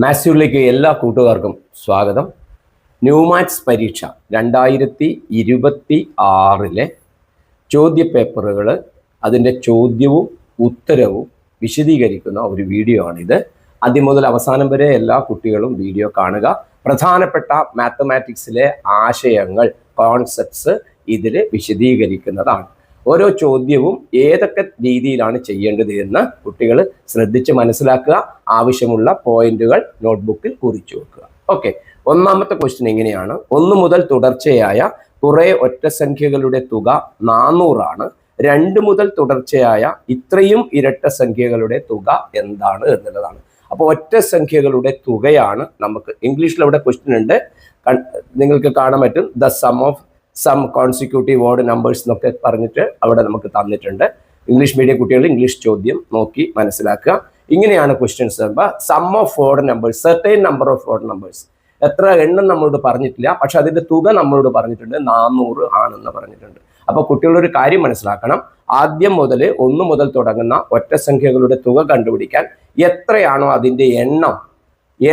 മാത്സിലേക്ക് എല്ലാ കൂട്ടുകാർക്കും സ്വാഗതം. ന്യൂമാത്സ് പരീക്ഷ 2026 ചോദ്യപേപ്പറുകൾ, അതിൻ്റെ ചോദ്യവും ഉത്തരവും വിശദീകരിക്കുന്ന ഒരു വീഡിയോ ആണിത്. ആദ്യം മുതൽ അവസാനം വരെ എല്ലാ കുട്ടികളും വീഡിയോ കാണുക. പ്രധാനപ്പെട്ട മാത്തമാറ്റിക്സിലെ ആശയങ്ങൾ, കോൺസെപ്റ്റ്സ് ഇതിൽ വിശദീകരിക്കുന്നതാണ്. ഓരോ ചോദ്യവും ഏതൊക്കെ രീതിയിലാണ് ചെയ്യേണ്ടത് എന്ന് കുട്ടികൾ ശ്രദ്ധിച്ച് മനസ്സിലാക്കുക. ആവശ്യമുള്ള പോയിന്റുകൾ നോട്ട്ബുക്കിൽ കുറിച്ചു വെക്കുക. ഓക്കെ, ഒന്നാമത്തെ ക്വസ്റ്റ്യൻ ഇങ്ങനെയാണ്. 1 മുതൽ തുടർച്ചയായ കുറെ ഒറ്റസംഖ്യകളുടെ തുക 400 ആണ്. 2 മുതൽ തുടർച്ചയായ ഇത്രയും ഇരട്ട സംഖ്യകളുടെ തുക എന്താണ് എന്നുള്ളതാണ്. അപ്പോൾ ഒറ്റസംഖ്യകളുടെ തുകയാണ് നമുക്ക് ഇംഗ്ലീഷിൽ അവിടെ ക്വസ്റ്റ്യൻ ഉണ്ട്, നിങ്ങൾക്ക് കാണാൻ പറ്റും. The sum of some consecutive odd numbers എന്നൊക്കെ പറഞ്ഞിട്ട് അവിടെ നമുക്ക് തന്നിട്ടുണ്ട്. ഇംഗ്ലീഷ് മീഡിയം കുട്ടികൾ ഇംഗ്ലീഷ് ചോദ്യം നോക്കി മനസ്സിലാക്കുക. ഇങ്ങനെയാണ് questions. Sum of odd numbers, certain number of odd numbers, എത്ര എണ്ണം നമ്മളോട് പറഞ്ഞിട്ടില്ല, പക്ഷെ അതിന്റെ തുക നമ്മളോട് പറഞ്ഞിട്ടുണ്ട്. 400 ആണെന്ന് പറഞ്ഞിട്ടുണ്ട്. അപ്പൊ കുട്ടികളൊരു കാര്യം മനസ്സിലാക്കണം. ആദ്യം മുതൽ 1 മുതൽ തുടങ്ങുന്ന ഒറ്റസംഖ്യകളുടെ തുക കണ്ടുപിടിക്കാൻ എത്രയാണോ അതിന്റെ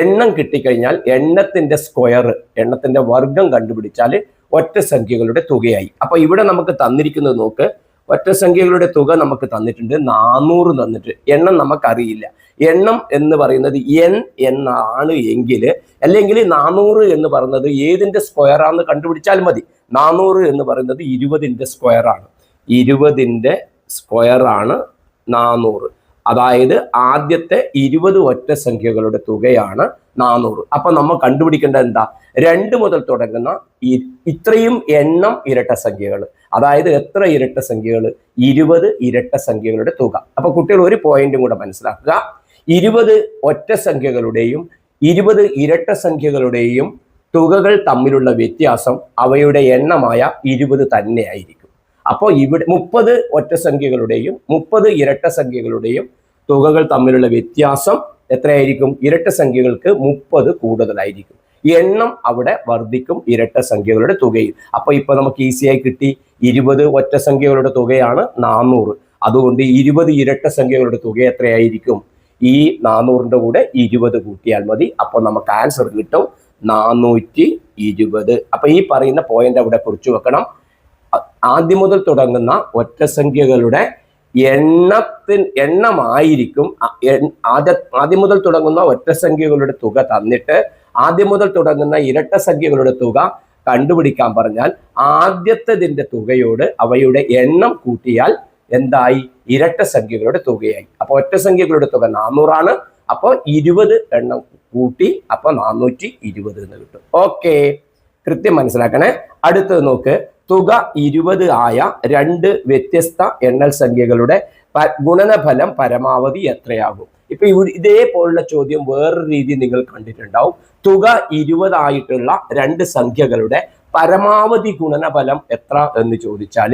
എണ്ണം കിട്ടിക്കഴിഞ്ഞാൽ എണ്ണത്തിന്റെ സ്ക്വയർ, എണ്ണത്തിന്റെ വർഗം കണ്ടുപിടിച്ചാൽ ഒറ്റസംഖ്യകളുടെ തുകയായി. അപ്പൊ ഇവിടെ നമുക്ക് തന്നിരിക്കുന്നത് നോക്ക്, ഒറ്റസംഖ്യകളുടെ തുക നമുക്ക് തന്നിട്ടുണ്ട് 400 തന്നിട്ട്. എണ്ണം നമുക്കറിയില്ല. എണ്ണം എന്ന് പറയുന്നത് n എന്നാണ് എങ്കിൽ, അല്ലെങ്കിൽ 400 എന്ന് പറയുന്നത് ഏതിന്റെ സ്ക്വയർ ആണെന്ന് കണ്ടുപിടിച്ചാൽ മതി. 400 എന്ന് പറയുന്നത് 20ന്റെ സ്ക്വയർ ആണ്. 20ന്റെ സ്ക്വയർ ആണ് 400. അതായത് ആദ്യത്തെ 20 ഒറ്റസംഖ്യകളുടെ തുകയാണ് 400. അപ്പൊ നമ്മൾ കണ്ടുപിടിക്കേണ്ടത് എന്താ? 2 മുതൽ തുടങ്ങുന്ന ഇത്രയും എണ്ണം ഇരട്ട സംഖ്യകൾ, അതായത് എത്ര ഇരട്ട സംഖ്യകൾ? 20 ഇരട്ട സംഖ്യകളുടെ തുക. അപ്പൊ കുട്ടികൾ ഒരു പോയിന്റും കൂടെ മനസ്സിലാക്കുക. 20 ഒറ്റസംഖ്യകളുടെയും 20 ഇരട്ട സംഖ്യകളുടെയും തുകകൾ തമ്മിലുള്ള വ്യത്യാസം അവയുടെ എണ്ണമായ 20 തന്നെ ആയിരിക്കും. അപ്പോൾ ഇവിടെ 30 ഒറ്റസംഖ്യകളുടെയും 30 ഇരട്ട സംഖ്യകളുടെയും തുകകൾ തമ്മിലുള്ള വ്യത്യാസം എത്രയായിരിക്കും? ഇരട്ട സംഖ്യകൾക്ക് 30 കൂടുതലായിരിക്കും. എണ്ണം അവിടെ വർദ്ധിക്കും ഇരട്ട സംഖ്യകളുടെ തുകയിൽ. അപ്പൊ ഇപ്പൊ നമുക്ക് ഈസിയായി കിട്ടി. 20 ഒറ്റസംഖ്യകളുടെ തുകയാണ് 400. അതുകൊണ്ട് 20 ഇരട്ട സംഖ്യകളുടെ തുക എത്രയായിരിക്കും? ഈ 400ന്റെ കൂടെ 20 കൂട്ടിയാൽ മതി. അപ്പൊ നമുക്ക് ആൻസർ കിട്ടും 420. അപ്പൊ ഈ പറയുന്ന പോയിന്റ് അവിടെ കുറിച്ചു വെക്കണം. ആദ്യം മുതൽ തുടങ്ങുന്ന ഒറ്റസംഖ്യകളുടെ എണ്ണമായിരിക്കും. ആദ്യം മുതൽ തുടങ്ങുന്ന ഒറ്റസംഖ്യകളുടെ തുക തന്നിട്ട് ആദ്യം മുതൽ തുടങ്ങുന്ന ഇരട്ട സംഖ്യകളുടെ തുക കണ്ടുപിടിക്കാൻ പറഞ്ഞാൽ ആദ്യത്തതിന്റെ തുകയോട് അവയുടെ എണ്ണം കൂട്ടിയാൽ എന്തായി? ഇരട്ട സംഖ്യകളുടെ തുകയായി. അപ്പൊ ഒറ്റസംഖ്യകളുടെ തുക 400 ആണ്. അപ്പൊ 20 എണ്ണം കൂട്ടി, അപ്പൊ 420 എന്ന് കിട്ടും. ഓക്കെ, കൃത്യം മനസ്സിലാക്കണേ. അടുത്തത് നോക്ക്. തുക 20 ആയ 2 വ്യത്യസ്ത എണ്ണൽ സംഖ്യകളുടെ ഗുണനഫലം പരമാവധി എത്രയാകും? ഇപ്പൊ ഇതേപോലുള്ള ചോദ്യം വേറൊരു രീതി നിങ്ങൾ കണ്ടിട്ടുണ്ടാവും. തുക 20 ആയിട്ടുള്ള 2 സംഖ്യകളുടെ പരമാവധി ഗുണനഫലം എത്ര എന്ന് ചോദിച്ചാൽ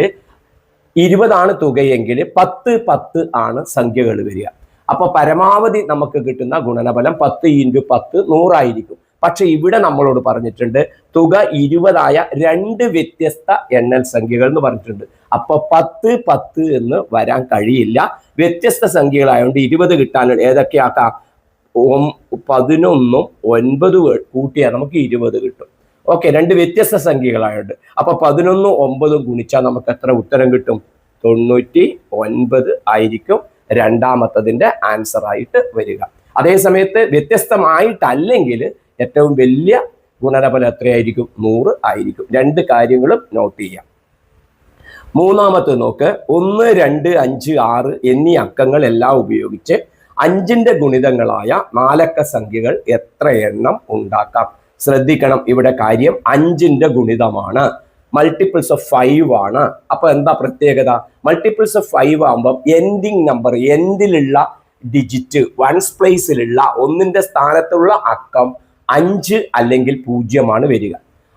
20 ആണ് തുകയെങ്കിൽ 10 10 ആണ് സംഖ്യകൾ വരിക. അപ്പൊ പരമാവധി നമുക്ക് കിട്ടുന്ന ഗുണനഫലം 10 × 10 100 പക്ഷെ ഇവിടെ നമ്മളോട് പറഞ്ഞിട്ടുണ്ട് തുക 20 ആയ 2 വ്യത്യസ്ത എണ്ണൽ സംഖ്യകൾ എന്ന് പറഞ്ഞിട്ടുണ്ട്. അപ്പൊ 10 10 എന്ന് വരാൻ കഴിയില്ല. വ്യത്യസ്ത സംഖ്യകളായതുകൊണ്ട് 20 കിട്ടാൻ ഏതൊക്കെയാക്കാം? 11ഉം 9 കൂട്ടിയാൽ നമുക്ക് 20 കിട്ടും. ഓക്കെ, 2 വ്യത്യസ്ത സംഖ്യകളായതുകൊണ്ട്. അപ്പൊ 11ഉം 9ഉം ഗുണിച്ചാൽ നമുക്ക് എത്ര ഉത്തരം കിട്ടും? 99 ആയിരിക്കും രണ്ടാമത്തതിന്റെ ആൻസർ ആയിട്ട് വരിക. അതേ സമയത്ത് വ്യത്യസ്തമായിട്ടല്ലെങ്കിൽ ഏറ്റവും വലിയ ഗുണനഫലം എത്രയായിരിക്കും? 100 ആയിരിക്കും. 2 കാര്യങ്ങളും നോട്ട് ചെയ്യാം. മൂന്നാമത്തെ നോക്ക്. 1 2 5 6 എന്നീ അക്കങ്ങൾ എല്ലാം ഉപയോഗിച്ച് 5ന്റെ ഗുണിതങ്ങളായ 4 അക്ക സംഖ്യകൾ എത്ര എണ്ണം ഉണ്ടാക്കാം? ശ്രദ്ധിക്കണം, ഇവിടെ കാര്യം 5ന്റെ ഗുണിതമാണ്, മൾട്ടിപ്പിൾസ് ഓഫ് 5 ആണ്. അപ്പൊ എന്താ പ്രത്യേകത? മൾട്ടിപ്പിൾസ് ഓഫ് 5 ആകുമ്പോൾ എൻഡിങ് നമ്പർ, എൻഡിലുള്ള ഡിജിറ്റ്, വൺസ് പ്ലേസിലുള്ള 1ന്റെ സ്ഥാനത്തുള്ള അക്കം 5 അല്ലെങ്കിൽ 0 വരിക.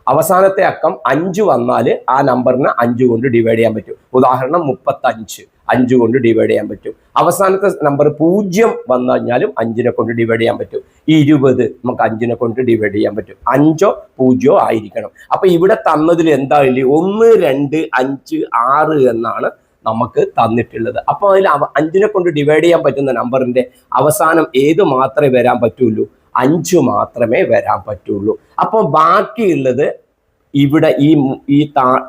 അവസാനത്തെ അക്കം 5 വന്നാൽ ആ നമ്പറിനെ 5 കൊണ്ട് ഡിവൈഡ് ചെയ്യാൻ പറ്റും. ഉദാഹരണം 35, 5 കൊണ്ട് ഡിവൈഡ് ചെയ്യാൻ പറ്റും. അവസാനത്തെ നമ്പർ 0 വന്നു കഴിഞ്ഞാലും 5നെ കൊണ്ട് ഡിവൈഡ് ചെയ്യാൻ പറ്റും. 20 നമുക്ക് 5നെ കൊണ്ട് ഡിവൈഡ് ചെയ്യാൻ പറ്റും. 5ഓ 0 ആയിരിക്കണം. അപ്പൊ ഇവിടെ തന്നതിൽ എന്താ? 1 2 5 6 എന്നാണ് നമുക്ക് തന്നിട്ടുള്ളത്. അപ്പോൾ അതിൽ 5നെ കൊണ്ട് ഡിവൈഡ് ചെയ്യാൻ പറ്റുന്ന നമ്പറിന്റെ അവസാനം ഏത് മാത്രമേ വരാൻ പറ്റുള്ളൂ? 5 മാത്രമേ വരാൻ പറ്റുള്ളൂ. അപ്പോൾ ബാക്കിയുള്ളത് ഇവിടെ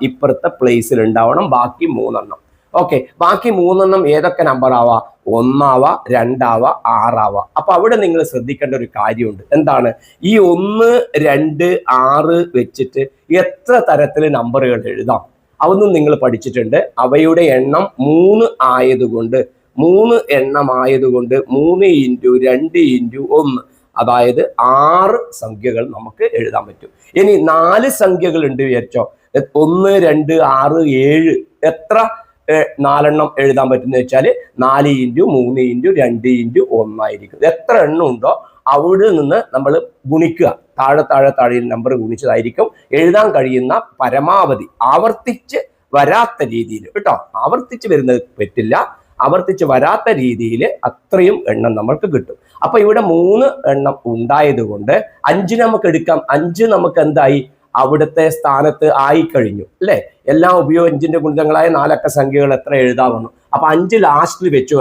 ഇപ്പുറത്തെ പ്ലേസിൽ ഉണ്ടാവണം ബാക്കി 3 എണ്ണം. ഓക്കെ, ബാക്കി 3 എണ്ണം ഏതൊക്കെ നമ്പർ ആവാ? 1 ആവാ, 2 ആവാ, 6 ആവാ. അപ്പൊ അവിടെ നിങ്ങൾ ശ്രദ്ധിക്കേണ്ട ഒരു കാര്യമുണ്ട്. എന്താണ്? ഈ 1, 2, 6 വെച്ചിട്ട് എത്ര തരത്തില് നമ്പറുകൾ എഴുതാം അതൊന്നും നിങ്ങൾ പഠിച്ചിട്ടുണ്ട്. അവയുടെ എണ്ണം 3 ആയതുകൊണ്ട് 3 എണ്ണമായതുകൊണ്ട് 3 × 2 × 1 അതായത് 6 സംഖ്യകൾ നമുക്ക് എഴുതാൻ പറ്റും. ഇനി 4 സംഖ്യകൾ ഉണ്ട് വിചാരിച്ചോ. 1, 2, 6, 7 എത്ര 4 എണ്ണം എഴുതാൻ പറ്റുന്ന വെച്ചാൽ 4 × 3 × 2 × 1 ആയിരിക്കും. എത്ര എണ്ണം ഉണ്ടോ അവിടെ നിന്ന് നമ്മൾ ഗുണിക്കുക. താഴെ നമ്പർ ഗുണിച്ചതായിരിക്കും എഴുതാൻ കഴിയുന്ന പരമാവധി. ആവർത്തിച്ച് വരാത്ത രീതിയിൽ കേട്ടോ, ആവർത്തിച്ച് വരുന്നത് പറ്റില്ല. ആവർത്തിച്ച് വരാത്ത രീതിയിൽ അത്രയും എണ്ണം നമ്മൾക്ക് കിട്ടും. അപ്പൊ ഇവിടെ 3 എണ്ണം ഉണ്ടായത് കൊണ്ട് 5 നമുക്ക് എടുക്കാം. 5 നമുക്ക് എന്തായി? അവിടുത്തെ സ്ഥാനത്ത് ആയിക്കഴിഞ്ഞു അല്ലെ. എല്ലാം 5ന്റെ ഗുണിതങ്ങളായ 4 അക്ക സംഖ്യകൾ എത്ര എഴുതാവുന്നു. അപ്പൊ 5 ലാസ്റ്റിൽ വെച്ചു.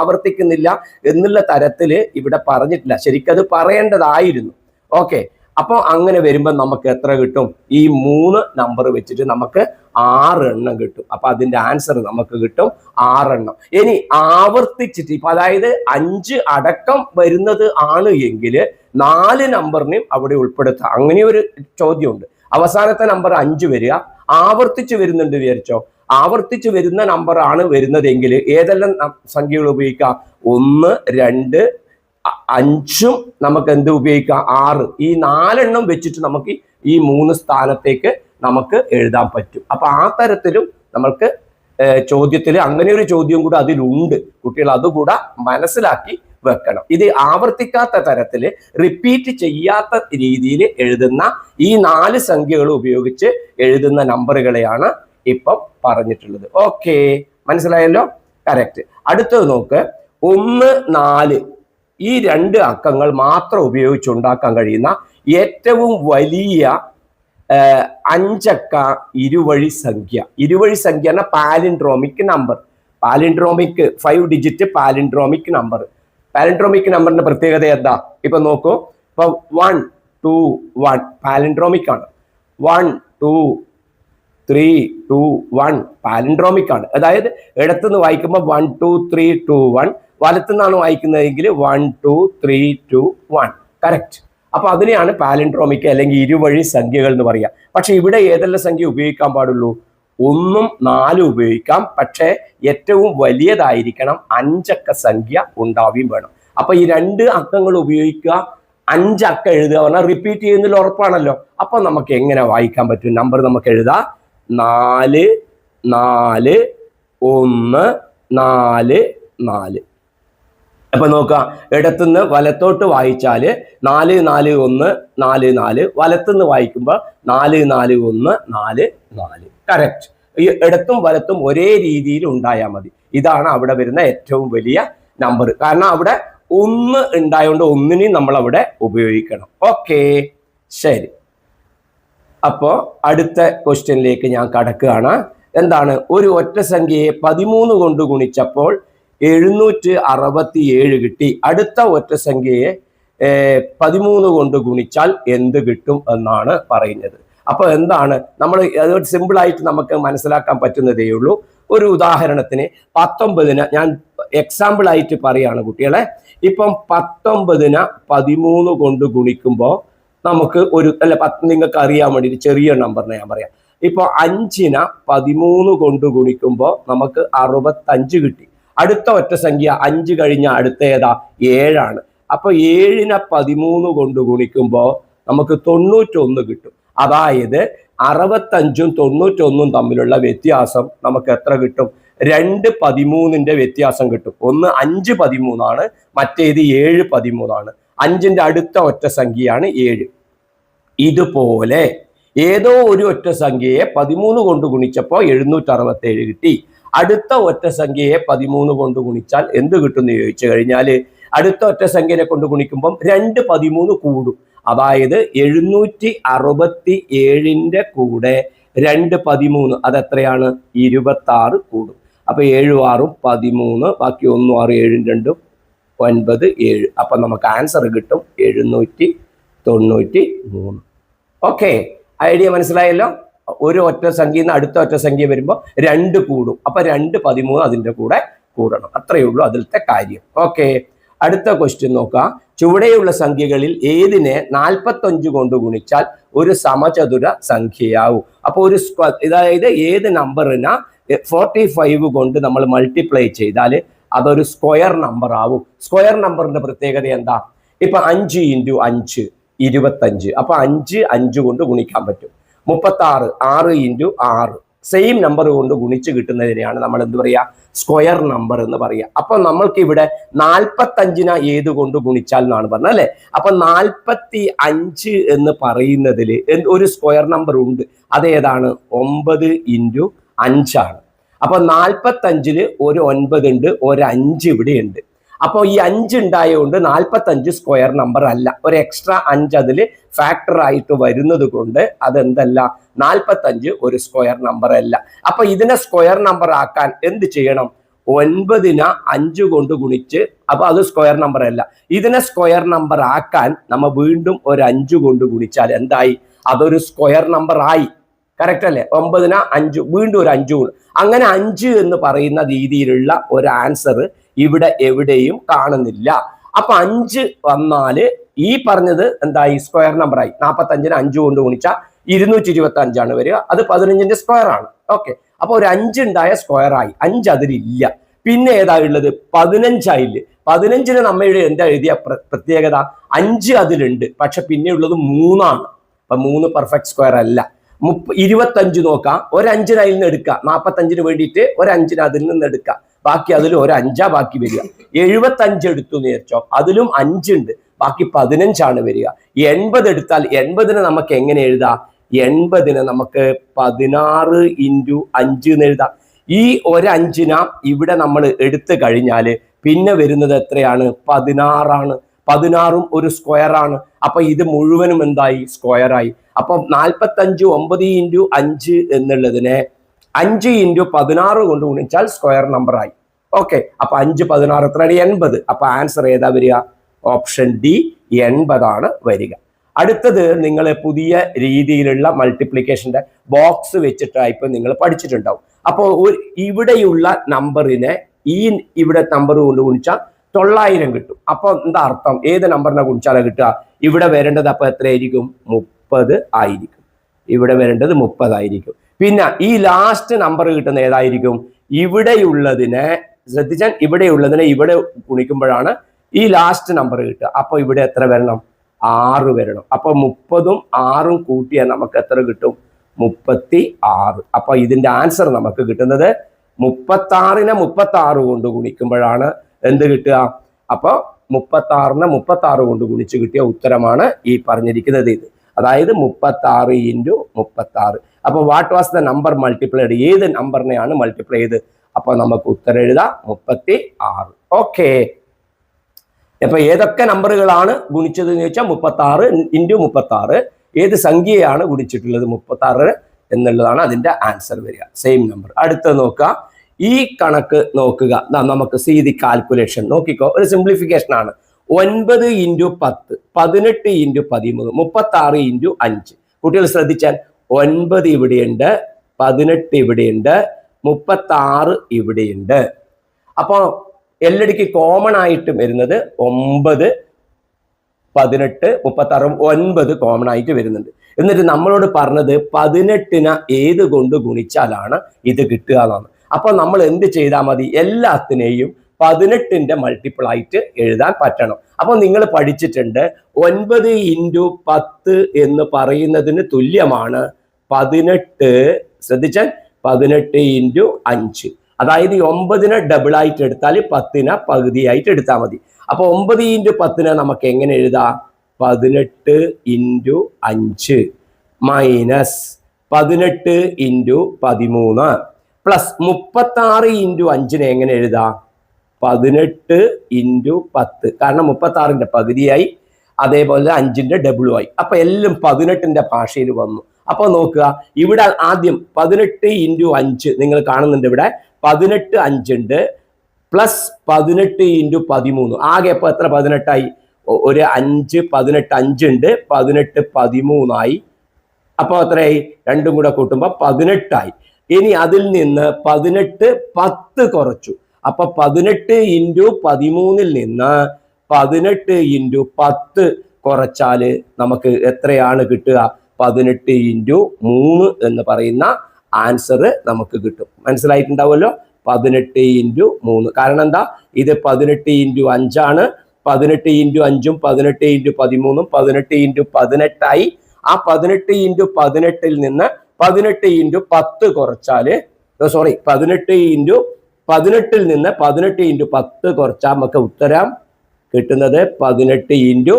ആവർത്തിക്കുന്നില്ല എന്നുള്ള തരത്തില് ഇവിടെ പറഞ്ഞിട്ടില്ല. ശരിക്കത് പറയേണ്ടതായിരുന്നു. ഓക്കെ, അപ്പോൾ അങ്ങനെ വരുമ്പോൾ നമുക്ക് എത്ര കിട്ടും? ഈ 3 നമ്പർ വെച്ചിട്ട് നമുക്ക് 6 എണ്ണം കിട്ടും. അപ്പൊ അതിന്റെ ആൻസർ നമുക്ക് കിട്ടും 6 എണ്ണം. ഇനി ആവർത്തിച്ചിട്ട് ഇപ്പൊ അതായത് 5 അടക്കം വരുന്നത് ആണ് എങ്കിൽ 4 നമ്പറിനെയും അവിടെ ഉൾപ്പെടുത്താം. അങ്ങനെ ഒരു ചോദ്യമുണ്ട്. അവസാനത്തെ നമ്പർ 5 വരിക, ആവർത്തിച്ച് വരുന്നുണ്ട് വിചാരിച്ചോ. ആവർത്തിച്ച് വരുന്ന നമ്പർ ആണ് വരുന്നതെങ്കിൽ ഏതെല്ലാം സംഖ്യകൾ ഉപയോഗിക്കാം? 1, 2, 5 നമുക്ക് എന്ത് ഉപയോഗിക്കാം? 6. ഈ 4 എണ്ണം വെച്ചിട്ട് നമുക്ക് ഈ 3 സ്ഥാനത്തേക്ക് നമുക്ക് എഴുതാൻ പറ്റും. അപ്പൊ ആ തരത്തിലും നമ്മൾക്ക് ചോദ്യത്തിൽ അങ്ങനെ ഒരു ചോദ്യം കൂടെ അതിലുണ്ട്. കുട്ടികൾ അതുകൂടെ മനസ്സിലാക്കി വെക്കണം. ഇത് ആവർത്തിക്കാത്ത തരത്തില് റിപ്പീറ്റ് ചെയ്യാത്ത രീതിയിൽ എഴുതുന്ന ഈ 4 സംഖ്യകൾ ഉപയോഗിച്ച് എഴുതുന്ന നമ്പറുകളെയാണ് ഇപ്പം പറഞ്ഞിട്ടുള്ളത്. ഓക്കെ, മനസ്സിലായല്ലോ? കറക്റ്റ്. അടുത്തത് നോക്ക്. 1, 4 ഈ 2 അക്കങ്ങൾ മാത്രം ഉപയോഗിച്ചുണ്ടാക്കാൻ കഴിയുന്ന ഏറ്റവും വലിയ 5 അക്ക ഇരുവഴി സംഖ്യ. ഇരുവഴി സംഖ്യ എന്ന palindromic number. Palindromic 5 digit palindromic number. Palindromic നമ്പറിന്റെ പ്രത്യേകത എന്താ? ഇപ്പൊ നോക്കൂ. ഇപ്പൊ 1, 2, 1 പാലിൻഡ്രോമിക് ആണ്. 1, 2, 3, 2, 1 പാലിൻഡ്രോമിക് ആണ്. അതായത് ഇടത്തുനിന്ന് വായിക്കുമ്പോൾ 1, 2, 3, 2, 1, വലത്തുനിന്നാണ് വായിക്കുന്നതെങ്കിൽ 1, 2, 3, 2, 1. കറക്റ്റ്. അപ്പൊ അതിനെയാണ് പാലിൻഡ്രോമിക് അല്ലെങ്കിൽ ഇരുവഴി സംഖ്യകൾ എന്ന് പറയുക. പക്ഷെ ഇവിടെ ഏതെല്ലാം സംഖ്യ ഉപയോഗിക്കാൻ പാടുള്ളൂ? 1, 4 ഉപയോഗിക്കാം. പക്ഷെ ഏറ്റവും വലിയതായിരിക്കണം. 5 അക്ക സംഖ്യ ഉണ്ടാവുകയും വേണം. അപ്പൊ ഈ 2 അക്കങ്ങൾ ഉപയോഗിക്കുക, 5 അക്ക എഴുതുക പറഞ്ഞാൽ റിപ്പീറ്റ് ചെയ്യുന്നതിൽ ഉറപ്പാണല്ലോ. അപ്പൊ നമുക്ക് എങ്ങനെ വായിക്കാൻ പറ്റും? നമ്പർ നമുക്ക് എഴുതാം 4, 4, 1, 4, 4. അപ്പൊ നോക്കാം, ഇടത്തുനിന്ന് വലത്തോട്ട് വായിച്ചാല് 4, 4, 1, 4, 4. വലത്തുനിന്ന് വായിക്കുമ്പോൾ 4, 4, 1, 4, 4. കറക്റ്റ്. ഈ ഇടത്തും വലത്തും ഒരേ രീതിയിൽ ഉണ്ടായാൽ മതി. ഇതാണ് അവിടെ വരുന്ന ഏറ്റവും വലിയ നമ്പർ. കാരണം അവിടെ 1 ഉണ്ടായതുകൊണ്ട് 1നെയും നമ്മൾ അവിടെ ഉപയോഗിക്കണം. ഓക്കെ, ശരി. അപ്പോ അടുത്ത ക്വസ്റ്റ്യനിലേക്ക് ഞാൻ കടക്കുകയാണ്. എന്താണ്? ഒരു ഒറ്റ സംഖ്യയെ 13 കൊണ്ട് ഗുണിച്ചപ്പോൾ 767 കിട്ടി. അടുത്ത ഒറ്റ സംഖ്യയെ 13 കൊണ്ട് ഗുണിച്ചാൽ എന്ത് കിട്ടും എന്നാണ് പറയുന്നത്. അപ്പൊ എന്താണ് നമ്മൾ അത് സിമ്പിൾ ആയിട്ട് നമുക്ക് മനസ്സിലാക്കാൻ പറ്റുന്നതേ ഉള്ളൂ. ഒരു ഉദാഹരണത്തിന് 19 ഞാൻ എക്സാമ്പിൾ ആയിട്ട് പറയാണ് കുട്ടികളെ. ഇപ്പം 19 13 കൊണ്ട് ഗുണിക്കുമ്പോൾ നമുക്ക് ഒരു നിങ്ങൾക്ക് അറിയാൻ വേണ്ടി ചെറിയ നമ്പറിനെ ഞാൻ പറയാം. ഇപ്പൊ 5 13 കൊണ്ട് ഗുണിക്കുമ്പോൾ നമുക്ക് 65 കിട്ടി. അടുത്ത ഒറ്റ സംഖ്യ 5 കഴിഞ്ഞ അടുത്ത ഏതാ? 7 ആണ്. അപ്പൊ 7 13 കൊണ്ട് ഗുണിക്കുമ്പോൾ നമുക്ക് 91 കിട്ടും. അതായത് 65ഉം 91ഉം തമ്മിലുള്ള വ്യത്യാസം നമുക്ക് എത്ര കിട്ടും? 2 13ന്റെ വ്യത്യാസം കിട്ടും. ഒന്ന് 5 13 ആണ്, മറ്റേത് 7 13 ആണ്. 5ന്റെ അടുത്ത ഒറ്റ സംഖ്യയാണ് 7. ഇതുപോലെ ഏതോ ഒരു ഒറ്റ സംഖ്യയെ 13 കൊണ്ട് ഗുണിച്ചപ്പോൾ 767 കിട്ടി. അടുത്ത ഒറ്റ സംഖ്യയെ 13 കൊണ്ട് ഗുണിച്ചാൽ എന്ത് കിട്ടും എന്ന് ചോദിച്ചു കഴിഞ്ഞാൽ അടുത്ത ഒറ്റ സംഖ്യനെ കൊണ്ട് ഗുണിക്കുമ്പം 2 13 കൂടും. അതായത് 767ന്റെ കൂടെ 2 13 അതെത്രയാണ്? 26 കൂടും. അപ്പൊ 7 6 13, ബാക്കി 1 6 7 2 997. അപ്പൊ നമുക്ക് ആൻസർ കിട്ടും 793. ഓക്കെ, ഐഡിയ മനസ്സിലായല്ലോ. ഒരു ഒറ്റ സംഖ്യയിൽ നിന്ന് അടുത്ത ഒറ്റ സംഖ്യ വരുമ്പോൾ 2 കൂടും. അപ്പൊ 2 13 അതിന്റെ കൂടെ കൂടണം. അത്രയേ ഉള്ളൂ അതിലത്തെ കാര്യം. ഓക്കെ, അടുത്ത ക്വസ്റ്റ്യൻ നോക്കാം. ചുവടെയുള്ള സംഖ്യകളിൽ ഏതിനെ 45 കൊണ്ട് ഗുണിച്ചാൽ ഒരു സമചതുര സംഖ്യയാവും? അപ്പൊ ഒരു അതായത് ഏത് നമ്പറിനാ 45 കൊണ്ട് നമ്മൾ മൾട്ടിപ്ലൈ ചെയ്താൽ അതൊരു സ്ക്വയർ നമ്പർ ആവും. സ്ക്വയർ നമ്പറിന്റെ പ്രത്യേകത എന്താ? ഇപ്പൊ 5 × 5 25. അപ്പൊ 5 കൊണ്ട് ഗുണിക്കാൻ പറ്റും. 36 6 × 6 സെയിം നമ്പർ കൊണ്ട് ഗുണിച്ച് കിട്ടുന്നതിനെയാണ് നമ്മൾ എന്ത് പറയാ? സ്ക്വയർ നമ്പർ എന്ന് പറയാ. അപ്പൊ നമ്മൾക്ക് ഇവിടെ 45 ഏത് കൊണ്ട് ഗുണിച്ചാൽ എന്നാണ് പറഞ്ഞത് അല്ലെ. അപ്പൊ 45 എന്ന് പറയുന്നതിൽ ഒരു സ്ക്വയർ നമ്പർ ഉണ്ട്. അതേതാണ്? 9 × 5 ആണ്. അപ്പൊ 45 ഒരു 9 ഉണ്ട്, ഒരു 5 ഇവിടെ ഉണ്ട്. അപ്പോൾ ഈ 5 ഉണ്ടായതുകൊണ്ട് 45 സ്ക്വയർ നമ്പർ അല്ല. ഒരു എക്സ്ട്രാ 5 അതിൽ ഫാക്ടർ ആയിട്ട് വരുന്നത് കൊണ്ട് അതെന്തല്ല, 45 ഒരു സ്ക്വയർ നമ്പർ അല്ല. അപ്പൊ ഇതിനെ സ്ക്വയർ നമ്പർ ആക്കാൻ എന്ത് ചെയ്യണം? 9 5 കൊണ്ട് ഗുണിച്ച്, അപ്പൊ അത് സ്ക്വയർ നമ്പർ അല്ല. ഇതിനെ സ്ക്വയർ നമ്പർ ആക്കാൻ നമ്മൾ വീണ്ടും ഒരു 5 കൊണ്ട് ഗുണിച്ചാൽ എന്തായി? അതൊരു സ്ക്വയർ നമ്പർ ആയി. കറക്റ്റ് അല്ലേ? 9 5 വീണ്ടും ഒരു 5 കൊണ്ട്, അങ്ങനെ 5 എന്ന് പറയുന്ന രീതിയിലുള്ള ഒരു ആൻസർ ഇവിടെ എവിടെയും കാണുന്നില്ല. അപ്പൊ 5 വന്നാല് ഈ പറഞ്ഞത് എന്തായി? സ്ക്വയർ നമ്പർ ആയി. 45 5 കൊണ്ട് ഗുണിച്ചാൽ 225 ആണ് വരിക. അത് 15ന്റെ സ്ക്വയർ ആണ്. ഓക്കെ, അപ്പൊ ഒരു 5 ഉണ്ടായ സ്ക്വയർ ആയി. 5 അതിലില്ല. പിന്നെ ഏതാ ഉള്ളത്? 15 ആയില്ലേ. 15ന് നമ്മയുടെ എന്താ എഴുതിയ പ്രത്യേകത? 5 അതിലുണ്ട്, പക്ഷെ പിന്നെ ഉള്ളത് 3 ആണ്. അപ്പൊ 3 പെർഫെക്റ്റ് സ്ക്വയർ അല്ല. 25 നോക്കാം. ഒരു 5 അതിൽ നിന്ന് എടുക്കുക. 45 വേണ്ടിയിട്ട് ഒരു 5 അതിൽ നിന്ന് എടുക്കുക. ബാക്കി അതിൽ ഒരു 5 ബാക്കി വരിക. 75 എടുത്തു നേർച്ചോ, അതിലും 5 ഉണ്ട്, ബാക്കി 15 വരിക. 80 എടുത്താൽ 80നെ നമുക്ക് എങ്ങനെ എഴുതാം? 80നെ നമുക്ക് 16 × 5 എന്ന് എഴുതാം. ഈ ഒരു 5 ഇവിടെ നമ്മൾ എടുത്തു കഴിഞ്ഞാൽ പിന്നെ വരുന്നത് എത്രയാണ്? 16 ആണ്. 16ഉം ഒരു സ്ക്വയർ ആണ്. അപ്പൊ ഇത് മുഴുവനും എന്തായി? സ്ക്വയർ ആയി. അപ്പൊ 45 9 × 5 എന്നുള്ളതിനെ 5 × 16 കൊണ്ട് ഗുണിച്ചാൽ സ്ക്വയർ നമ്പർ ആയി. ഓക്കെ, അപ്പൊ 5 16 എത്രയാണ്? 80. അപ്പൊ ആൻസർ ഏതാ വരിക? ഓപ്ഷൻ ഡി 80 ആണ് വരിക. അടുത്തത് നിങ്ങൾ പുതിയ രീതിയിലുള്ള മൾട്ടിപ്ലിക്കേഷന്റെ ബോക്സ് വെച്ചിട്ട് ഇപ്പൊ നിങ്ങൾ പഠിച്ചിട്ടുണ്ടാവും. അപ്പോൾ ഇവിടെയുള്ള നമ്പറിനെ ഈ ഇവിടെ നമ്പർ കൊണ്ട് ഗുണിച്ചാൽ 900 കിട്ടും. അപ്പൊ എന്താ അർത്ഥം? ഏത് നമ്പറിനെ ഗുണിച്ചാലാണ് കിട്ടുക? ഇവിടെ വരേണ്ടത് അപ്പൊ എത്രയായിരിക്കും? 30 ആയിരിക്കും. ഇവിടെ വരേണ്ടത് 30 ആയിരിക്കും. പിന്നെ ഈ ലാസ്റ്റ് നമ്പർ കിട്ടുന്ന ഏതായിരിക്കും? ഇവിടെയുള്ളതിനെ ശ്രദ്ധിച്ചാൽ, ഇവിടെയുള്ളതിനെ ഇവിടെ ഗുണിക്കുമ്പോഴാണ് ഈ ലാസ്റ്റ് നമ്പർ കിട്ടുക. അപ്പൊ ഇവിടെ എത്ര വരണം? 6 വരണം. അപ്പൊ 30ഉം 6ഉം കൂട്ടിയാൽ നമുക്ക് എത്ര കിട്ടും? 36. അപ്പൊ ഇതിന്റെ ആൻസർ നമുക്ക് കിട്ടുന്നത് 36നെ 36 കൊണ്ട് ഗുണിക്കുമ്പോഴാണ് എന്ത് കിട്ടുക? അപ്പൊ 36നെ 36 കൊണ്ട് ഗുണിച്ച് കിട്ടിയ ഉത്തരമാണ് ഈ പറഞ്ഞിരിക്കുന്നത്. ഇത് അതായത് 36 × 36. അപ്പൊ what was the number multiplied? ഏത് നമ്പറിനെയാണ് മൾട്ടിപ്ലൈ ചെയ്ത്? അപ്പൊ നമുക്ക് ഉത്തരം എഴുതാം 36. ഓക്കെ, അപ്പൊ ഏതൊക്കെ നമ്പറുകളാണ് ഗുണിച്ചത് എന്ന് ചോദിച്ചാൽ 36 × 36. ഏത് സംഖ്യയാണ് ഗുണിച്ചിട്ടുള്ളത്? 36 എന്നുള്ളതാണ് അതിന്റെ ആൻസർ വരിക. Same number. അടുത്ത നോക്കുക. ഈ കണക്ക് നോക്കുക. നമുക്ക് സി ദി കാൽക്കുലേഷൻ നോക്കിക്കോ. ഒരു സിംപ്ലിഫിക്കേഷൻ ആണ്. 9 × 10 18 × 13 36 × 5. കുട്ടികൾ ശ്രദ്ധിച്ചാൽ 9 ഇവിടെയുണ്ട്, 18 ഇവിടെയുണ്ട്, 36 ഇവിടെയുണ്ട്. അപ്പോ എല്ലടിക്ക് കോമൺ ആയിട്ട് വരുന്നത് 9 18 36 9 കോമൺ ആയിട്ട് വരുന്നുണ്ട്. എന്നിട്ട് നമ്മളോട് പറഞ്ഞത് 18നെ ഏത് കൊണ്ട് ഗുണിച്ചാലാണ് ഇത് കിട്ടുക എന്നാണ്. അപ്പൊ നമ്മൾ എന്ത് ചെയ്താൽ മതി? എല്ലാത്തിനെയും 18ന്റെ മൾട്ടിപ്പിൾ ആയിട്ട് എഴുതാൻ പറ്റണം. അപ്പൊ നിങ്ങൾ പഠിച്ചിട്ടുണ്ട് 9 × 10 എന്ന് പറയുന്നതിന് തുല്യമാണ് 18. ശ്രദ്ധിച്ചാൽ 18 × 5. അതായത് 9നെ ഡബിൾ ആയിട്ട് എടുത്താൽ 10നെ പകുതിയായിട്ട് എടുത്താൽ മതി. അപ്പൊ 9 × 10നെ നമുക്ക് എങ്ങനെ എഴുതാം? 18 × 5 മൈനസ് 18 × 13 പ്ലസ് 36 × 5നെ എങ്ങനെ എഴുതാം? 18 × 10. കാരണം 36ന്റെ പകുതിയായി, അതേപോലെ 5ന്റെ ഡബിളുമായി. അപ്പൊ എല്ലാം 18ന്റെ ഭാഷയിൽ വന്നു. അപ്പൊ നോക്കുക, ഇവിടെ ആദ്യം 18 × 5 നിങ്ങൾ കാണുന്നുണ്ട്. ഇവിടെ 18 5 ഉണ്ട്, പ്ലസ് 18 ഇൻറ്റു 13. ആകെ ഇപ്പൊ എത്ര 18ആയി? ഒരു 5 18 5 ഉണ്ട്, 18 13ആയി. അപ്പൊ എത്രയായി? രണ്ടും കൂടെ കൂട്ടുമ്പോ 18ആയി. ഇനി അതിൽ നിന്ന് 18 10 കുറച്ചു. അപ്പൊ 18 ഇൻറ്റു 13ൽ നിന്ന് 18 ഇൻറ്റു 10 കുറച്ചാല് നമുക്ക് എത്രയാണ് കിട്ടുക? 18 ഇൻറ്റു 3 എന്ന് പറയുന്ന ആൻസർ നമുക്ക് കിട്ടും. മനസ്സിലായിട്ടുണ്ടാവുമല്ലോ? 18 ഇൻറ്റു 3. കാരണം എന്താ? ഇത് 18 ഇൻറ്റു 5 18 ഇൻറ്റു 5ഉം 18 ഇൻറ്റു 13ഉം 18 ഇൻറ്റു 18ആയി. ആ 18 ഇൻറ്റു 18ൽ നിന്ന് 18 ഇൻറ്റു 10 കുറച്ചാല് 18 ഇൻറ്റു 18ൽ നിന്ന് 18 ഇൻറ്റു 10 കുറച്ചാൽ നമുക്ക് ഉത്തരം കിട്ടുന്നത് 18 ഇൻറ്റു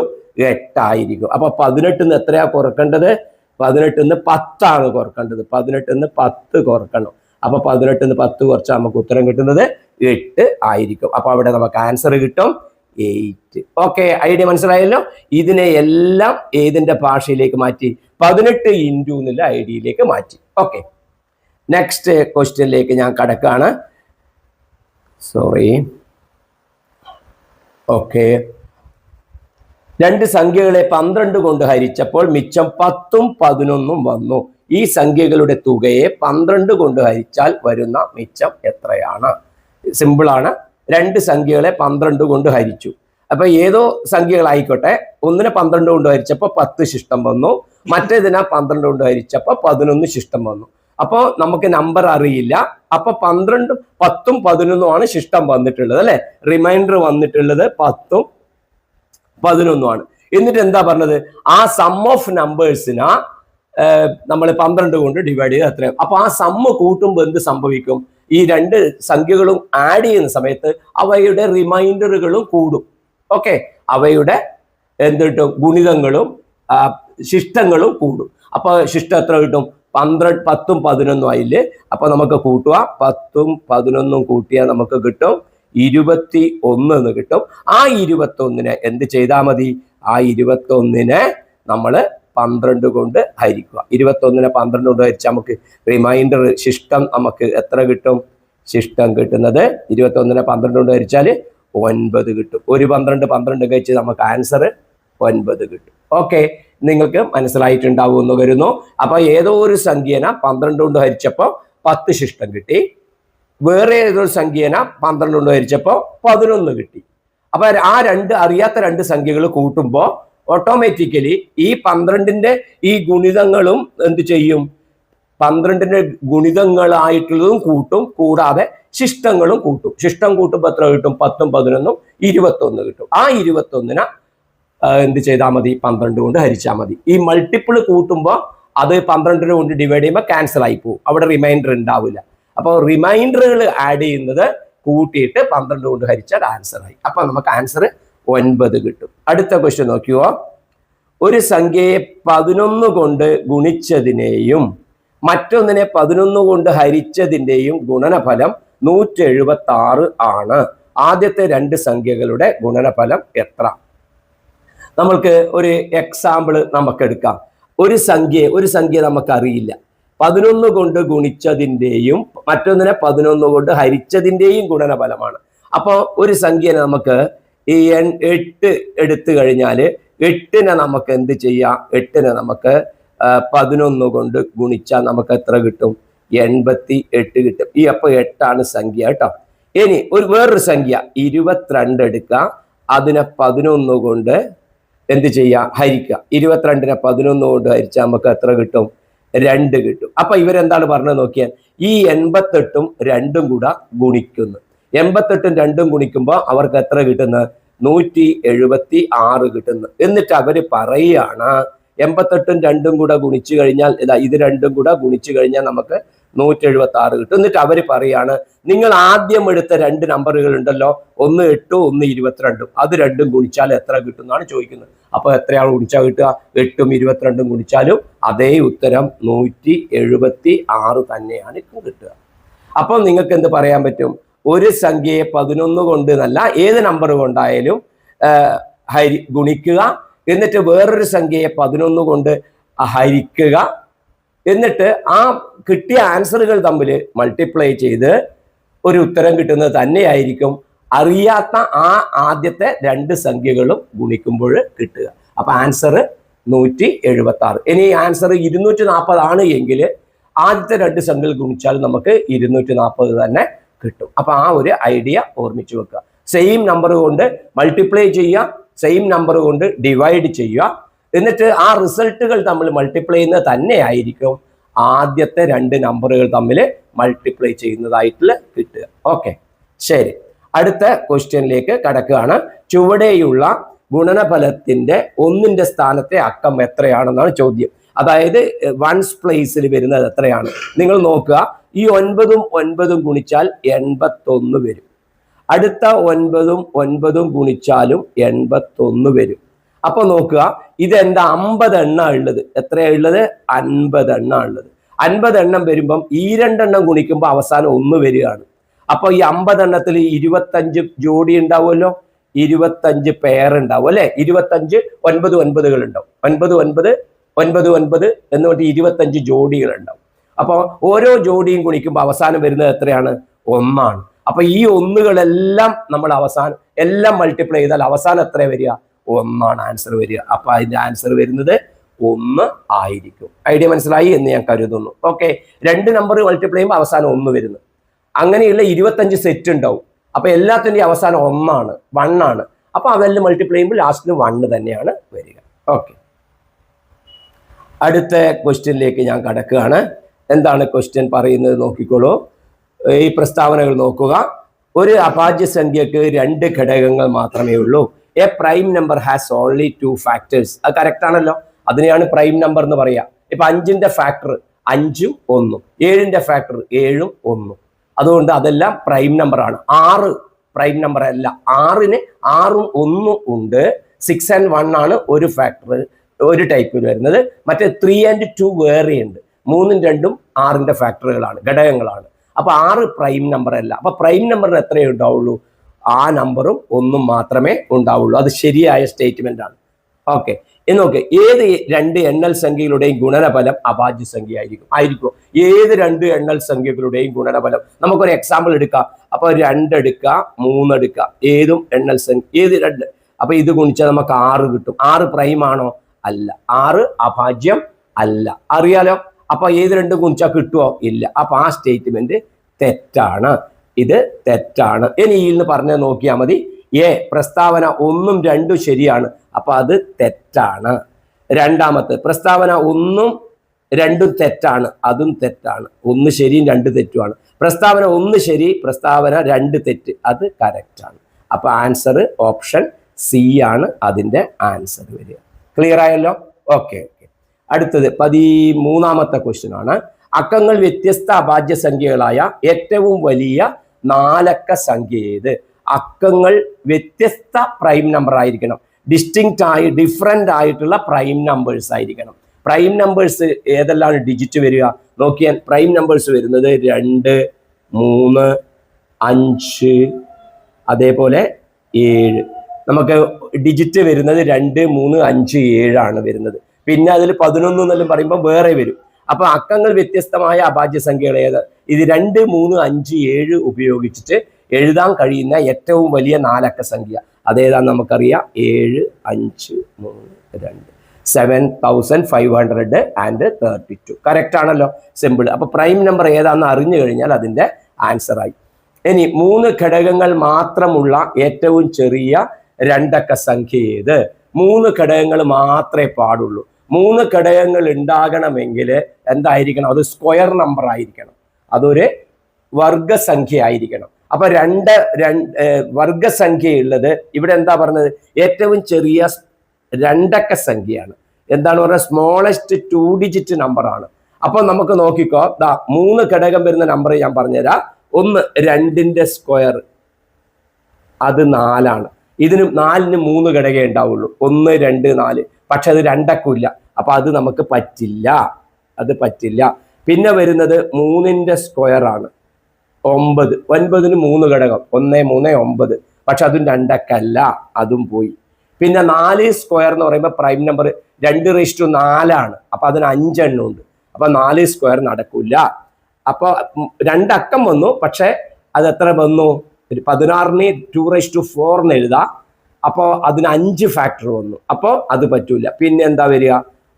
8 ആയിരിക്കും. അപ്പൊ 18 എത്രയാ കുറക്കേണ്ടത്? 18 10 കുറക്കേണ്ടത്. 18 10 കുറക്കണം. അപ്പൊ 18 10 കുറച്ചാൽ നമുക്ക് ഉത്തരം കിട്ടുന്നത് 8 ആയിരിക്കും. അപ്പൊ അവിടെ നമുക്ക് ആൻസർ കിട്ടും 8. ഓക്കെ, ഐഡിയ മനസ്സിലായല്ലോ? ഇതിനെ എല്ലാം ഏതിന്റെ ഭാഷയിലേക്ക് മാറ്റി? 18 ഇൻറ്റു എന്നുള്ള ഐഡിയയിലേക്ക് മാറ്റി. ഓക്കെ, നെക്സ്റ്റ് ക്വസ്റ്റ്യനിലേക്ക് ഞാൻ കടക്കാണ്. ഓക്കെ, രണ്ട് സംഖ്യകളെ 12 കൊണ്ട് ഹരിച്ചപ്പോൾ മിച്ചം 10ഉം 11ഉം വന്നു. ഈ സംഖ്യകളുടെ തുകയെ 12 കൊണ്ട് ഹരിച്ചാൽ വരുന്ന മിച്ചം എത്രയാണ്? സിമ്പിൾ ആണ്. രണ്ട് സംഖ്യകളെ 12 കൊണ്ട് ഹരിച്ചു. അപ്പൊ ഏതോ സംഖ്യകളായിക്കോട്ടെ, ഒന്നിനെ 12 കൊണ്ട് ഹരിച്ചപ്പോൾ 10 ശിഷ്ടം വന്നു, മറ്റേതിനെ 12 കൊണ്ട് ഹരിച്ചപ്പോൾ 11 ശിഷ്ടം വന്നു. അപ്പോൾ നമുക്ക് നമ്പർ അറിയില്ല. അപ്പൊ 12 10ഉം 11ഉം ആണ് ശിഷ്ടം വന്നിട്ടുള്ളത് അല്ലെ. റിമൈൻഡർ വന്നിട്ടുള്ളത് 10ഉം 11ഉം ആണ്. എന്നിട്ട് എന്താ പറഞ്ഞത്? ആ സം ഓഫ് നമ്പേഴ്സിനെ നമ്മൾ 12 കൊണ്ട് ഡിവൈഡ് ചെയ്ത് എത്രയും. അപ്പൊ ആ സമ്മ് കൂട്ടുമ്പോൾ എന്ത് സംഭവിക്കും? ഈ രണ്ട് സംഖ്യകളും ആഡ് ചെയ്യുന്ന സമയത്ത് അവയുടെ റിമൈൻഡറുകളും കൂടും. ഓക്കെ, അവയുടെ എന്ത് കിട്ടും? ഗുണിതങ്ങളും ശിഷ്ടങ്ങളും കൂടും. അപ്പൊ ശിഷ്ടം എത്ര കിട്ടും? 12 10ഉം 11ഉം ആയില്ലേ. അപ്പൊ നമുക്ക് കൂട്ടുക. 10ഉം 11ഉം കൂട്ടിയാൽ നമുക്ക് കിട്ടും 21 എന്ന് കിട്ടും. ആ 21നെ എന്ത് ചെയ്താൽ മതി? ആ 21നെ നമ്മൾ 12 കൊണ്ട് ഹരിക്കുക. 21നെ 12 കൊണ്ട് ഹരിച്ചാൽ നമുക്ക് റിമൈൻഡർ ശിഷ്ടം നമുക്ക് എത്ര കിട്ടും? ശിഷ്ടം കിട്ടുന്നത് 21നെ 12 കൊണ്ട് ഹരിച്ചാൽ 9 കിട്ടും. ഒരു 12 കഴിച്ച് നമുക്ക് ആൻസർ 9 കിട്ടും. ഓക്കെ, നിങ്ങൾക്ക് മനസ്സിലായിട്ടുണ്ടാവും എന്ന് വരുന്നു. അപ്പൊ ഏതോ ഒരു സംഖ്യനെ 12 കൊണ്ട് ഹരിച്ചപ്പോൾ 10 ശിഷ്ടം കിട്ടി. വേറെ ഏതൊരു സംഖ്യനെ 12 കൊണ്ട് ഹരിച്ചപ്പോൾ 11 കിട്ടി. അപ്പൊ ആ അറിയാത്ത രണ്ട് സംഖ്യകൾ കൂട്ടുമ്പോൾ ഓട്ടോമാറ്റിക്കലി ഈ 12ന്റെ ഈ ഗുണിതങ്ങളും എന്ത് ചെയ്യും? 12ന്റെ ഗുണിതങ്ങളായിട്ടുള്ളതും കൂട്ടും, കൂടാതെ ശിഷ്ടങ്ങളും കൂട്ടും. ശിഷ്ടം കൂട്ടുമ്പോൾ എത്ര കിട്ടും? 10ഉം 11ഉം 21 കിട്ടും. ആ 21നെ എന്ത് ചെയ്താൽ മതി? 12 കൊണ്ട് ഹരിച്ചാൽ മതി. ഈ മൾട്ടിപ്പിൾ കൂട്ടുമ്പോൾ അത് 12 കൊണ്ട് ഡിവൈഡ് ചെയ്യുമ്പോൾ ക്യാൻസൽ ആയി പോകും. അവിടെ റിമൈൻഡർ ഉണ്ടാവില്ല. അപ്പോൾ റിമൈൻഡറുകൾ ആഡ് ചെയ്യുന്നത് കൂട്ടിയിട്ട് 12 കൊണ്ട് ഹരിച്ചാൽ ആൻസർ ആയി. അപ്പൊ നമുക്ക് ആൻസർ 9 കിട്ടും. അടുത്ത ക്വസ്റ്റ്യൻ നോക്കിയോ. ഒരു സംഖ്യയെ 11 കൊണ്ട് ഗുണിച്ചതിനെയും മറ്റൊന്നിനെ 11 കൊണ്ട് ഹരിച്ചതിന്റെയും ഗുണനഫലം 176 ആണ്. ആദ്യത്തെ രണ്ട് സംഖ്യകളുടെ ഗുണനഫലം എത്ര? നമ്മൾക്ക് ഒരു എക്സാമ്പിൾ നമുക്ക് എടുക്കാം. ഒരു സംഖ്യ നമുക്ക് അറിയില്ല. 11 കൊണ്ട് ഗുണിച്ചതിന്റെയും മറ്റൊന്നിനെ 11 കൊണ്ട് ഹരിച്ചതിന്റെയും ഗുണനഫലമാണ്. അപ്പോൾ ഒരു സംഖ്യനെ നമുക്ക് ഈ 8 എടുത്തു കഴിഞ്ഞാൽ 8നെ നമുക്ക് എന്ത് ചെയ്യാം? 8നെ നമുക്ക് 11 കൊണ്ട് ഗുണിച്ചാൽ നമുക്ക് എത്ര കിട്ടും? 88 കിട്ടും. ഈ അപ്പൊ 8 സംഖ്യ കേട്ടോ. ഇനി വേറൊരു സംഖ്യ 22 എടുക്കുക, അതിനെ 11 കൊണ്ട് എന്ത് ചെയ്യാം? ഹരിക്കുക. 22നെ 11 കൊണ്ട് ഹരിച്ചാൽ നമുക്ക് എത്ര കിട്ടും? 2 കിട്ടും. അപ്പൊ ഇവരെന്താണ് പറഞ്ഞത് നോക്കിയാൽ, ഈ 88ഉം 2ഉം കൂടെ ഗുണിക്കുന്നു. 88ഉം 2ഉം ഗുണിക്കുമ്പോൾ അവർക്ക് എത്ര കിട്ടുന്നത്? 176 കിട്ടുന്നു. എന്നിട്ട് അവര് പറയുകയാണ് 88ഉം 2ഉം കൂടെ ഗുണിച്ചു കഴിഞ്ഞാൽ ഇത് രണ്ടും കൂടെ ഗുണിച്ചു കഴിഞ്ഞാൽ നമുക്ക് 176 കിട്ടും. എന്നിട്ട് അവര് പറയാണ്, നിങ്ങൾ ആദ്യം എടുത്ത രണ്ട് നമ്പറുകൾ ഉണ്ടല്ലോ, ഒന്ന് 8ഉം ഒന്ന് 22ഉം, അത് രണ്ടും ഗുണിച്ചാൽ എത്ര കിട്ടും എന്നാണ് ചോദിക്കുന്നത്. അപ്പൊ എത്രയാണ് ഗുണിച്ചാൽ കിട്ടുക? 8ഉം 22ഉം ഗുണിച്ചാലും അതേ ഉത്തരം 176 തന്നെയാണ് ഇപ്പം കിട്ടുക. അപ്പൊ നിങ്ങൾക്ക് എന്ത് പറയാൻ പറ്റും? ഒരു സംഖ്യയെ 11 കൊണ്ട് എന്നല്ല, ഏത് നമ്പർ കൊണ്ടായാലും ഗുണിക്കുക, എന്നിട്ട് വേറൊരു സംഖ്യയെ 11 കൊണ്ട് ഹരിക്കുക, എന്നിട്ട് ആ കിട്ടിയ ആൻസറുകൾ തമ്മിൽ മൾട്ടിപ്ലൈ ചെയ്ത് ഒരു ഉത്തരം കിട്ടുന്നത് തന്നെയായിരിക്കും അറിയാത്ത ആ ആദ്യത്തെ രണ്ട് സംഖ്യകളും ഗുണിക്കുമ്പോൾ കിട്ടുക. അപ്പൊ ആൻസർ 176. ഇനി ആൻസർ 240 ആണ് എങ്കിൽ ആദ്യത്തെ രണ്ട് സംഖ്യകൾ ഗുണിച്ചാൽ നമുക്ക് 240 തന്നെ കിട്ടും. അപ്പൊ ആ ഒരു ഐഡിയ ഓർമ്മിച്ചു വെക്കുക. സെയിം നമ്പർ കൊണ്ട് മൾട്ടിപ്ലൈ ചെയ്യുക, സെയിം നമ്പർ കൊണ്ട് ഡിവൈഡ് ചെയ്യുക, എന്നിട്ട് ആ റിസൾട്ടുകൾ തമ്മിൽ മൾട്ടിപ്ലൈ ചെയ്യുന്നത് തന്നെ ആയിരിക്കും ആദ്യത്തെ രണ്ട് നമ്പറുകൾ തമ്മിൽ മൾട്ടിപ്ലൈ ചെയ്യുന്നതായിട്ട് കിട്ടുക. ഓക്കെ, ശരി. അടുത്ത ക്വസ്റ്റ്യനിലേക്ക് കടക്കുകയാണ്. ചുവടെയുള്ള ഗുണനഫലത്തിന്റെ 1ന്റെ സ്ഥാനത്തെ അക്കം എത്രയാണെന്നാണ് ചോദ്യം. അതായത് വൺസ് പ്ലേസിൽ വരുന്നത് എത്രയാണ്? നിങ്ങൾ നോക്കുക, ഈ 9ഉം 9ഉം ഗുണിച്ചാൽ 81 വരും. അടുത്ത 9ഉം 9ഉം ഗുണിച്ചാലും 81 വരും. അപ്പൊ നോക്കുക, ഇതെന്താ 50 എണ്ണ ഉള്ളത്? എത്രയാ ഉള്ളത്? 50 എണ്ണ ഉള്ളത്. 50 എണ്ണം വരുമ്പം ഈ രണ്ടെണ്ണം ഗുണിക്കുമ്പോൾ അവസാനം 1 വരികയാണ്. അപ്പൊ ഈ 50 എണ്ണത്തിൽ 25 ജോഡി ഉണ്ടാവുമല്ലോ, 25 പെയർ ഉണ്ടാവും അല്ലെ. 25 9 9കൾ ഉണ്ടാവും. 9 9 9 9 എന്ന് പറഞ്ഞിട്ട് 25 ജോഡികൾ ഉണ്ടാവും. അപ്പൊ ഓരോ ജോഡിയും ഗുണിക്കുമ്പോൾ അവസാനം വരുന്നത് എത്രയാണ്? 1 ആണ്. അപ്പൊ ഈ ഒന്നുകളെല്ലാം നമ്മൾ അവസാനം എല്ലാം മൾട്ടിപ്ലൈ ചെയ്താൽ അവസാനം എത്ര വരിക? 1 ആണ് ആൻസർ വരിക. അപ്പൊ അതിന്റെ ആൻസർ വരുന്നത് 1 ആയിരിക്കും. ഐഡിയ മനസ്സിലായി എന്ന് ഞാൻ കരുതുന്നു. ഓക്കെ, രണ്ട് നമ്പർ മൾട്ടിപ്ലൈ ചെയ്യുമ്പോൾ അവസാനം 1 വരുന്നു. അങ്ങനെയുള്ള 25 സെറ്റ് ഉണ്ടാവും. അപ്പൊ എല്ലാത്തിൻ്റെയും അവസാനം 1 ആണ്, 1 ആണ്. അപ്പൊ അതെല്ലാം മൾട്ടിപ്ലൈ ചെയ്യുമ്പോൾ ലാസ്റ്റിൽ 1 തന്നെയാണ് വരിക. ഓക്കെ, അടുത്ത ക്വസ്റ്റ്യനിലേക്ക് ഞാൻ കടക്കുകയാണ്. എന്താണ് ക്വസ്റ്റ്യൻ പറയുന്നത് നോക്കിക്കോളൂ. ഈ പ്രസ്താവനകൾ നോക്കുക. ഒരു അഭാജ്യ സംഖ്യക്ക് 2 ഘടകങ്ങൾ മാത്രമേ ഉള്ളൂ. A prime number has only 2 factors. അത് കറക്റ്റ് ആണല്ലോ. അതിനെയാണ് പ്രൈം നമ്പർ എന്ന് പറയാ. ഇപ്പൊ 5ന്റെ ഫാക്ടർ 5ഉം 1ഉം, 7ന്റെ ഫാക്ടർ 7ഉം 1ഉം. അതുകൊണ്ട് അതെല്ലാം പ്രൈം നമ്പർ ആണ്. 6 പ്രൈം നമ്പർ അല്ല. 6ന് 6ഉം 1ഉം ഉണ്ട്. 6 and 1 ആണ് ഒരു ഫാക്ടർ, ഒരു ടൈപ്പിൽ വരുന്നത്. മറ്റേ 3 and 2 വേറെ ഉണ്ട്. 3ഉം 2ഉം 6ന്റെ ഫാക്ടറുകളാണ്, ഘടകങ്ങളാണ്. അപ്പൊ 6 പ്രൈം നമ്പർ അല്ല. അപ്പൊ പ്രൈം നമ്പറിന് എത്രയേ ഉണ്ടാവുള്ളൂ? ആ നമ്പറും 1ഉം മാത്രമേ ഉണ്ടാവുള്ളൂ. അത് ശരിയായ സ്റ്റേറ്റ്മെന്റ് ആണ്. ഓക്കെ, എന്ന് നോക്ക്, ഏത് 2 എണ്ണൽ സംഖ്യകളുടെയും ഗുണനഫലം അഭാജ്യ സംഖ്യ ആയിരിക്കും? ഏത് 2 എണ്ണൽ സംഖ്യകളുടെയും ഗുണനഫലം? നമുക്കൊരു എക്സാമ്പിൾ എടുക്കാം. അപ്പൊ 2 എടുക്കുക, 3 എടുക്കുക. ഏതും എണ്ണൽ സംഖ്യ, ഏത് 2. അപ്പൊ ഇത് ഗുണിച്ചാൽ നമുക്ക് 6 കിട്ടും. 6 പ്രൈം ആണോ? അല്ല. 6 അഭാജ്യം അല്ല, അറിയാലോ. അപ്പൊ ഏത് 2 ഗുണിച്ചാൽ കിട്ടുമോ? ഇല്ല. അപ്പൊ ആ സ്റ്റേറ്റ്മെന്റ് തെറ്റാണ്. ഇത് തെറ്റാണ്. ഇനി എന്ന് പറഞ്ഞത് നോക്കിയാൽ മതി. എ പ്രസ്താവന 1ഉം 2ഉം ശരിയാണ്. അപ്പൊ അത് തെറ്റാണ്. രണ്ടാമത്തെ പ്രസ്താവന 1ഉം 2ഉം തെറ്റാണ്. അതും തെറ്റാണ്. 1 ശരിയും 2 തെറ്റുമാണ്. പ്രസ്താവന 1 ശരി, പ്രസ്താവന 2 തെറ്റ്. അത് കറക്റ്റ് ആണ്. അപ്പൊ ആൻസർ ഓപ്ഷൻ സി ആണ് അതിന്റെ ആൻസർ വരിക. ക്ലിയർ ആയല്ലോ? ഓക്കെ. അടുത്തത് 13ാമത്തെ ക്വസ്റ്റ്യൻ ആണ്. അക്കങ്ങൾ വ്യത്യസ്ത അഭാജ്യ സംഖ്യകളായ ഏറ്റവും വലിയ 4 അക്ക സംഖ്യ ഏത്? അക്കങ്ങൾ വ്യത്യസ്ത പ്രൈം നമ്പർ ആയിരിക്കണം. ഡിസ്റ്റിങ്ക്റ്റ് ആയി ഡിഫറെന്റ് ആയിട്ടുള്ള പ്രൈം നമ്പേഴ്സ് ആയിരിക്കണം. പ്രൈം നമ്പേഴ്സ് ഏതെല്ലാം ഡിജിറ്റ് വരിക നോക്കിയാൽ പ്രൈം നമ്പേഴ്സ് വരുന്നത് 2, 3, 5, അതേപോലെ 7. നമുക്ക് ഡിജിറ്റ് വരുന്നത് 2, 3, 5, 7 ആണ് വരുന്നത്. പിന്നെ അതിൽ 11 എന്നെല്ലാം പറയുമ്പോൾ വേറെ വരും. അപ്പൊ അക്കങ്ങൾ വ്യത്യസ്തമായ അഭാജ്യ സംഖ്യകൾ ഏത്? ഇത് 2, 3, 5, 7 ഉപയോഗിച്ചിട്ട് എഴുതാൻ കഴിയുന്ന ഏറ്റവും വലിയ 4 അക്ക സംഖ്യ അതേതാന്ന് നമുക്കറിയാം. 7, 5, 3, 2 7532. കറക്റ്റ് ആണല്ലോ, സിമ്പിൾ. അപ്പൊ പ്രൈം നമ്പർ ഏതാന്ന് അറിഞ്ഞു കഴിഞ്ഞാൽ അതിന്റെ ആൻസർ ആയി. ഇനി 3 ഘടകങ്ങൾ മാത്രമുള്ള ഏറ്റവും ചെറിയ 2 അക്ക സംഖ്യ ഏത്? 3 ഘടകങ്ങൾ മാത്രമേ പാടുള്ളൂ. 3 ഘടകങ്ങൾ ഉണ്ടാകണമെങ്കിൽ എന്തായിരിക്കണം? അത് സ്ക്വയർ നമ്പർ ആയിരിക്കണം. അതൊരു വർഗസംഖ്യ ആയിരിക്കണം. അപ്പൊ 2 വർഗസംഖ്യ ഉള്ളത് ഇവിടെ എന്താ പറഞ്ഞത്? ഏറ്റവും ചെറിയ 2 അക്ക സംഖ്യയാണ്. എന്താണ് പറയുക? സ്മോളസ്റ്റ് 2 ഡിജിറ്റ് നമ്പർ ആണ്. അപ്പൊ നമുക്ക് നോക്കിക്കോ, 3 ഘടകം വരുന്ന നമ്പർ ഞാൻ പറഞ്ഞുതരാം. ഒന്ന് 2ന്റെ സ്ക്വയർ, അത് 4 ആണ്. ഇതിന് 4ന് 3 ഘടകേ ഉണ്ടാവുള്ളൂ. 1, 2, 4. പക്ഷെ അത് 2 അക്കമില്ല. അപ്പൊ അത് നമുക്ക് പറ്റില്ല, അത് പറ്റില്ല. പിന്നെ വരുന്നത് 3ന്റെ സ്ക്വയർ ആണ്, 9. 9ന് 3 ഘടകം, 1, 3, 9. പക്ഷെ അതും 2 അക്കല്ല, അതും പോയി. പിന്നെ 4 സ്ക്വയർ എന്ന് പറയുമ്പോൾ പ്രൈം നമ്പർ 2:4 ആണ്. അപ്പൊ അതിന് 5 എണ്ണം ഉണ്ട്. അപ്പൊ 4 സ്ക്വയർ നടക്കില്ല. അപ്പൊ 2 അക്കം വന്നു, പക്ഷെ അത് എത്ര വന്നു? 16നെ 2⁴ എന്ന് എഴുതാം. അപ്പോൾ അതിന് 5 ഫാക്ടർ വന്നു. അപ്പോൾ അത് പറ്റൂല. പിന്നെ എന്താ വരിക?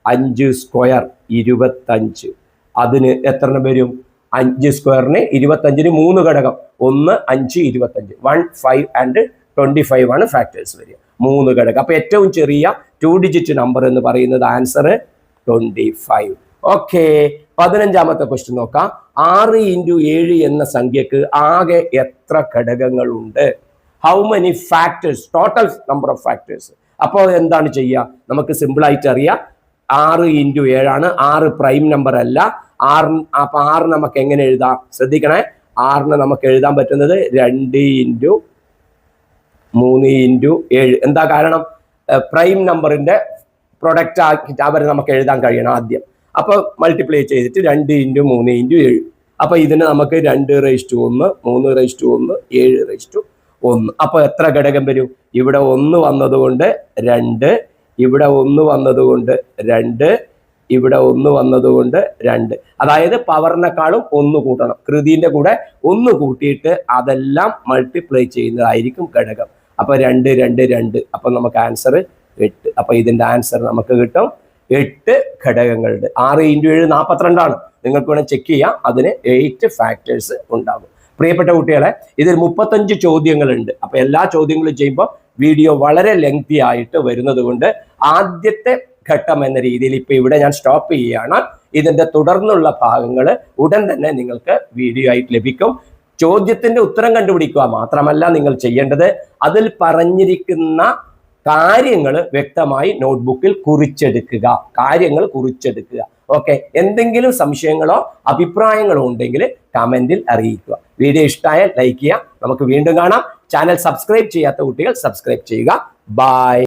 5 സ്ക്വയർ 25. അതിന് എത്ര വരും? 5 സ്ക്വയറിന് 25ന് 3 ഘടകം. 1, 5, 25. 1, 5 ആൻഡ് 25 ആണ് ഫാക്ടേഴ്സ് വരിക. 3 ഘടകം. അപ്പൊ ഏറ്റവും ചെറിയ 2 ഡിജിറ്റ് നമ്പർ എന്ന് പറയുന്നത് ആൻസർ 25. ഓക്കെ, 15ാമത്തെ ക്വസ്റ്റ്യൻ നോക്കാം. 6 × 7 എന്ന സംഖ്യക്ക് ആകെ എത്ര ഘടകങ്ങളുണ്ട്? How many factors? Total number of factors. അപ്പോൾ എന്താണ് ചെയ്യുക? നമുക്ക് സിമ്പിൾ ആയിട്ട് അറിയാം. 6 × 7 ആണ്. 6 പ്രൈം നമ്പർ അല്ല. 6 നമുക്ക് എങ്ങനെ എഴുതാം? ശ്രദ്ധിക്കണേ. 6 നമുക്ക് എഴുതാൻ പറ്റുന്നത് 2 × 3 × 7. എന്താ കാരണം? പ്രൈം നമ്പറിന്റെ പ്രൊഡക്റ്റ് ആക്കിയിട്ട് അവരെ നമുക്ക് എഴുതാൻ കഴിയണം ആദ്യം. അപ്പൊ മൾട്ടിപ്ലൈ ചെയ്തിട്ട് 2 × 3 × 7. അപ്പൊ ഇതിന് നമുക്ക് 2⁻1, 3⁻1, 7⁻1. അപ്പൊ എത്ര ഘടകം വരും? ഇവിടെ 1 വന്നതുകൊണ്ട് 2, ഇവിടെ 1 വന്നതുകൊണ്ട് 2, ഇവിടെ 1 വന്നതുകൊണ്ട് 2. അതായത് പവറിനെക്കാളും 1 കൂട്ടണം. കൃതിന്റെ കൂടെ 1 കൂട്ടിയിട്ട് അതെല്ലാം മൾട്ടിപ്ലൈ ചെയ്യുന്നതായിരിക്കും ഘടകം. അപ്പൊ 2, 2, 2. അപ്പൊ നമുക്ക് ആൻസർ 8. അപ്പൊ ഇതിന്റെ ആൻസർ നമുക്ക് കിട്ടും 8 ഘടകങ്ങളുണ്ട്. 6 × 7 42 ആണ്. നിങ്ങൾക്ക് വേണം ചെക്ക് ചെയ്യാം. അതിന് 8 ഫാക്ടേഴ്സ് ഉണ്ടാകും. പ്രിയപ്പെട്ട കുട്ടികളെ, ഇതിൽ 35 ചോദ്യങ്ങളുണ്ട്. അപ്പൊ എല്ലാ ചോദ്യങ്ങളും ചെയ്യുമ്പോൾ വീഡിയോ വളരെ ലെങ്തി ആയിട്ട് വരുന്നത് കൊണ്ട് ആദ്യത്തെ ഘട്ടം എന്ന രീതിയിൽ ഇപ്പൊ ഇവിടെ ഞാൻ സ്റ്റോപ്പ് ചെയ്യുകയാണ്. ഇതിന്റെ തുടർന്നുള്ള ഭാഗങ്ങൾ ഉടൻ തന്നെ നിങ്ങൾക്ക് വീഡിയോ ആയിട്ട് ലഭിക്കും. ചോദ്യത്തിന്റെ ഉത്തരം കണ്ടുപിടിക്കുക മാത്രമല്ല നിങ്ങൾ ചെയ്യേണ്ടത്, അതിൽ പറഞ്ഞിരിക്കുന്ന കാര്യങ്ങൾ വ്യക്തമായി നോട്ട്ബുക്കിൽ കുറിച്ചെടുക്കുക. ഓക്കെ, എന്തെങ്കിലും സംശയങ്ങളോ അഭിപ്രായങ്ങളോ ഉണ്ടെങ്കിൽ കമന്റിൽ അറിയിക്കുക. വീഡിയോ ഇഷ്ടമായാൽ ലൈക്ക് ചെയ്യുക. നമുക്ക് വീണ്ടും കാണാം. ചാനൽ സബ്സ്ക്രൈബ് ചെയ്യാത്ത കുട്ടികൾ സബ്സ്ക്രൈബ് ചെയ്യുക. ബൈ.